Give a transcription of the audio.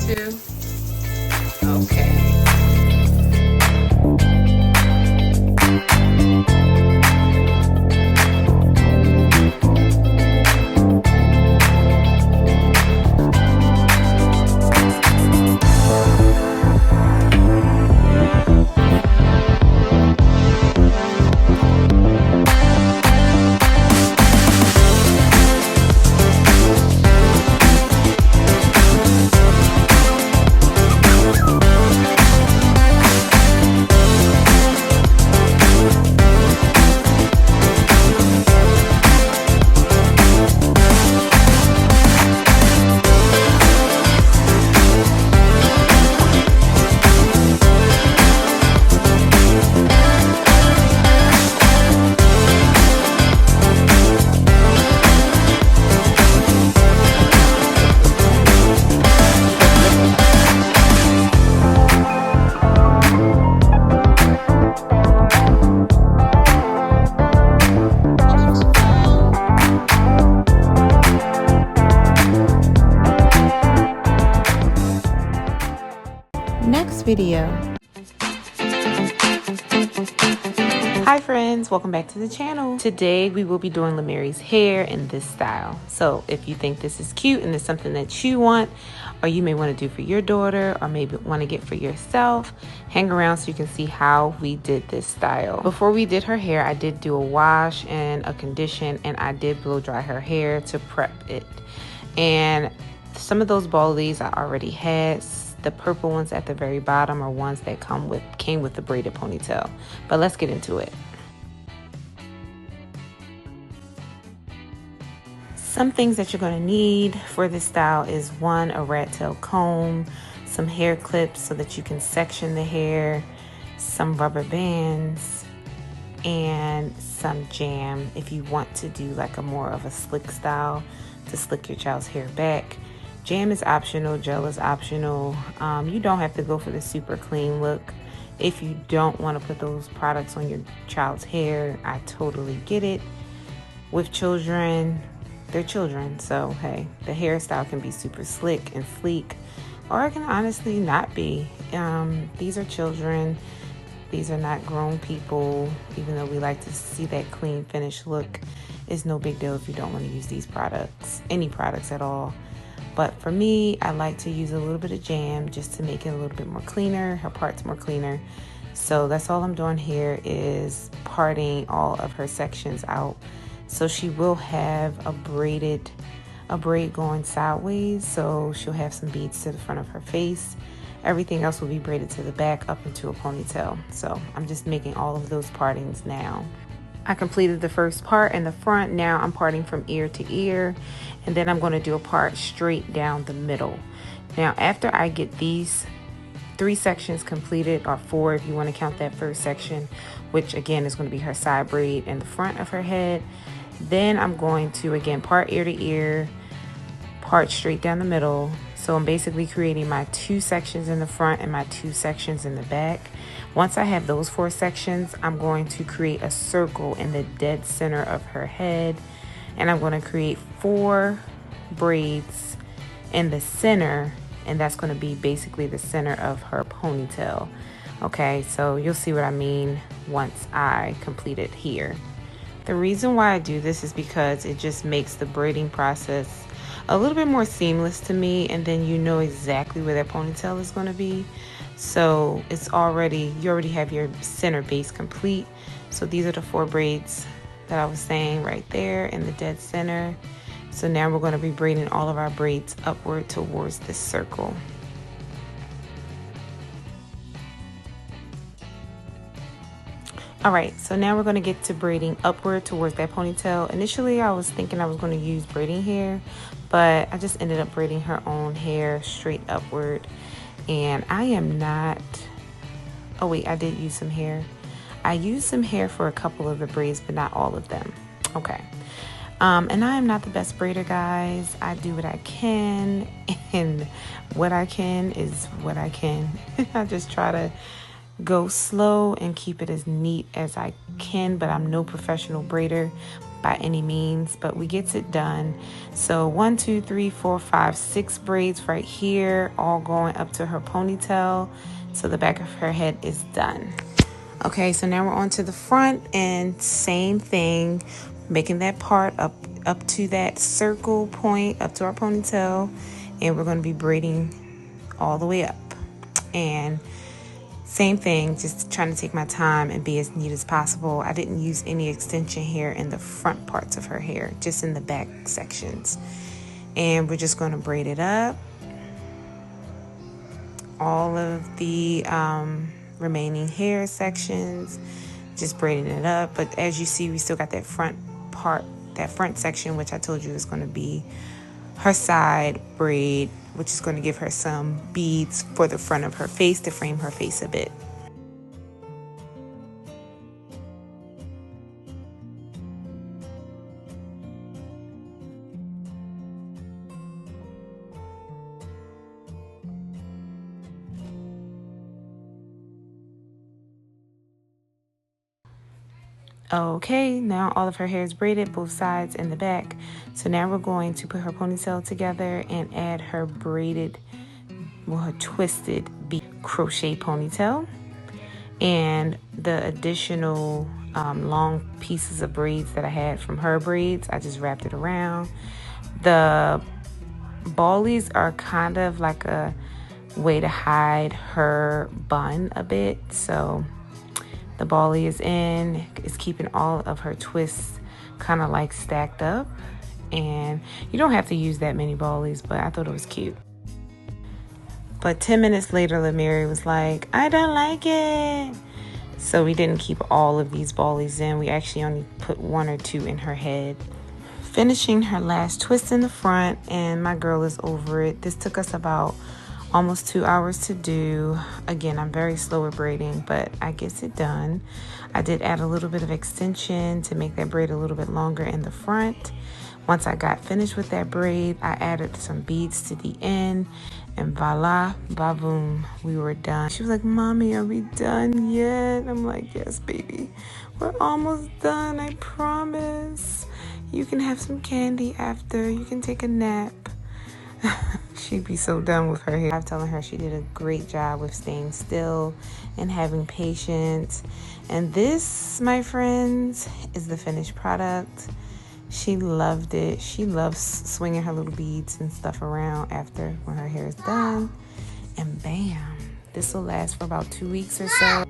too? Okay. Next video. Hi friends, welcome back to the channel. Today we will be doing LAMIERY'S hair in this style. So if you think this is cute and it's something that you want, or you may want to do for your daughter, or maybe want to get for yourself, hang around so you can see how we did this style. Before we did her hair, I did do a wash and a condition, and I did blow dry her hair to prep it. And some of those ball leaves I already had. The purple ones at the very bottom are ones that came with the braided ponytail. But let's get into it. Some things that you're going to need for this style is one, a rat tail comb, some hair clips so that you can section the hair, some rubber bands, and some jam if you want to do like a more of a slick style to slick your child's hair back. Jam is optional, gel is optional. You don't have to go for the super clean look. If you don't want to put those products on your child's hair, I totally get it. With children, they're children, so hey, the hairstyle can be super slick and sleek, or it can honestly not be. These are children. These are not grown people. Even though we like to see that clean finished look, it's no big deal if you don't want to use these products, any products at all. But for me, I like to use a little bit of jam just to make it a little bit more cleaner, her parts more cleaner. So that's all I'm doing here is parting all of her sections out. So she will have a braid going sideways. So she'll have some beads to the front of her face. Everything else will be braided to the back up into a ponytail. So I'm just making all of those partings now. I completed the first part in the front. Now I'm parting from ear to ear, and then I'm going to do a part straight down the middle. Now after I get these 3 sections completed, or 4 if you want to count that first section, which again is going to be her side braid and the front of her head, then I'm going to again part ear to ear, part straight down the middle. So I'm basically creating my 2 sections in the front and my 2 sections in the back. Once I have those 4 sections, I'm going to create a circle in the dead center of her head, and I'm going to create 4 braids in the center, and that's going to be basically the center of her ponytail. Okay, so you'll see what I mean once I complete it here. The reason why I do this is because it just makes the braiding process a little bit more seamless to me, and then you know exactly where that ponytail is going to be. So you already have your center base complete. So these are the 4 braids that I was saying right there in the dead center. So now we're going to be braiding all of our braids upward towards this circle. All right, so now we're going to get to braiding upward towards that ponytail. Initially, I was thinking I was going to use braiding hair, but I just ended up braiding her own hair straight upward. And I am not, oh wait, I did use some hair. I used some hair for a couple of the braids, but not all of them. Okay. And I am not the best braider, guys. I do what I can, and what I can is what I can. I just try to go slow and keep it as neat as I can, but I'm no professional braider. by any means, but we gets it done. So 1, 2, 3, 4, 5, 6 braids right here, all going up to her ponytail. So the back of her head is done. Okay, so now we're on to the front, and same thing, making that part up to that circle point, up to our ponytail, and we're going to be braiding all the way up. And same thing, just trying to take my time and be as neat as possible. I didn't use any extension hair in the front parts of her hair, just in the back sections. And we're just going to braid it up. All of the remaining hair sections, just braiding it up. But as you see, we still got that front part, that front section, which I told you is going to be her side braid, which is going to give her some beads for the front of her face to frame her face a bit. Okay, now all of her hair is braided, both sides and the back. So now we're going to put her ponytail together and add her braided, well, her twisted crochet ponytail. And the additional long pieces of braids that I had from her braids, I just wrapped it around. The ballies are kind of like a way to hide her bun a bit. So the ballie is in, it's keeping all of her twists kind of like stacked up. And you don't have to use that many ballies, but I thought it was cute. But 10 minutes later, LAMIERY was like, I don't like it. So we didn't keep all of these ballies in. We actually only put 1 or 2 in her head. Finishing her last twist in the front, and my girl is over it. This took us about almost 2 hours to do. Again, I'm very slow at braiding, but I get it done. I did add a little bit of extension to make that braid a little bit longer in the front. Once I got finished with that braid, I added some beads to the end, and voila, ba-boom, we were done. She was like, Mommy, are we done yet? I'm like, yes, baby. We're almost done, I promise. You can have some candy after. You can take a nap. She'd be so done with her hair. I'm telling her she did a great job with staying still and having patience. And this, my friends, is the finished product. She loved it. She loves swinging her little beads and stuff around after when her hair is done. And bam, this will last for about 2 weeks or so.